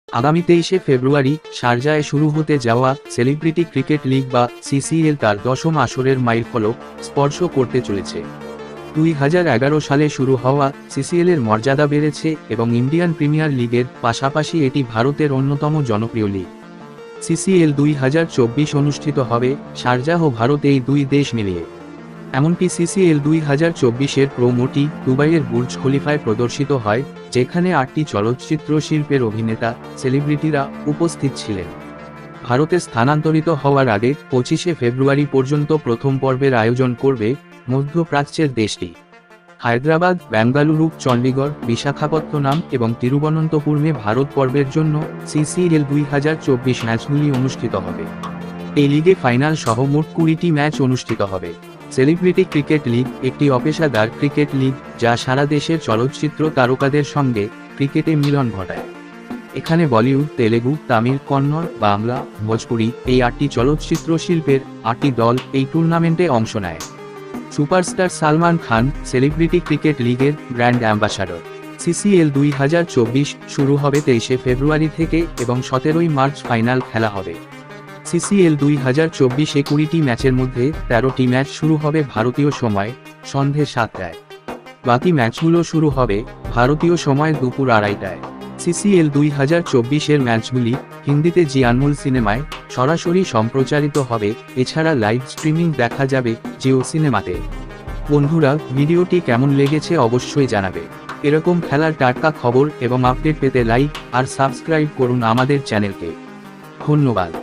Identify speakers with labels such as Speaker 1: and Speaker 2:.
Speaker 1: আগামী 23শে ফেব্রুয়ারি শারজায় শুরু হতে যাওয়া সেলিব্রিটি ক্রিকেট লিগ বা সিসিএল তার 10ম আসরের মাইলফলক স্পর্শ করতে চলেছে। 2011 সালে শুরু হওয়া সিসিএলের মর্যাদা বেড়েছে এবং ইন্ডিয়ান প্রিমিয়ার লিগের পাশাপাশি এটি ভারতের অন্যতম জনপ্রিয় লিগ। সিসিএল 2024 অনুষ্ঠিত হবে শারজাহ ও ভারত এই দুই দেশ মিলিয়ে। এমনকি সিসিএল 2024-এর প্রোমোটি দুবাইয়ের বুর্জ খলিফায় প্রদর্শিত হয়, যেখানে 8টি চলচ্চিত্র শিল্পের অভিনেতা সেলিব্রিটিরা উপস্থিত ছিলেন। ভারতে স্থানান্তরিত হওয়ার আগে 25শে ফেব্রুয়ারি পর্যন্ত প্রথম পর্বের আয়োজন করবে মধ্যপ্রাচ্যের দেশটি। হায়দ্রাবাদ, বেঙ্গালুরু, চণ্ডীগড়, বিশাখাপত্তনম এবং তিরুবনন্তপুরমে ভারত পর্বের জন্য সিসিএল 2024 ম্যাচগুলি অনুষ্ঠিত হবে। এই লিগে ফাইনাল সহ মোট 20টি ম্যাচ অনুষ্ঠিত হবে। সেলিব্রিটি ক্রিকেট লিগ একটি অপেশাদার ক্রিকেট লিগ যা সারা দেশের চলচ্চিত্র তারকাদের সঙ্গে ক্রিকেটে মিলন ঘটায়। এখানে বলিউড, তেলেগু, তামিল, কন্নড়, বাংলা, ভোজপুরি এই 8টি চলচ্চিত্র শিল্পের 8টি দল এই টুর্নামেন্টে অংশ নেয়। Superstar Salman Khan celebrity cricket লিগের ব্র্যান্ড অ্যাম্বাসাডর। সিসিএল 2024 শুরু হবে 23শে ফেব্রুয়ারি থেকে এবং 17ই মার্চ ফাইনাল খেলা হবে। সিসিএল 2024-এ 20টি ম্যাচের মধ্যে 13টি ম্যাচ শুরু হবে ভারতীয় সময় সন্ধে 7টায়। বাকি ম্যাচগুলো শুরু হবে ভারতীয় সময় দুপুর 2:30টায়। সিসিএল 2024-এর ম্যাচগুলি হিন্দিতে জি আনমোল সিনেমায় সরাসরি সম্প্রচারিত হবে, এছাড়া লাইভ স্ট্রিমিং দেখা যাবে জিও সিনেমাতে। বন্ধুরা, ভিডিওটি কেমন লেগেছে অবশ্যই জানাবে। এরকম খেলার টাটকা খবর এবং আপডেট পেতে লাইক আর সাবস্ক্রাইব করুন আমাদের চ্যানেলকে। ধন্যবাদ।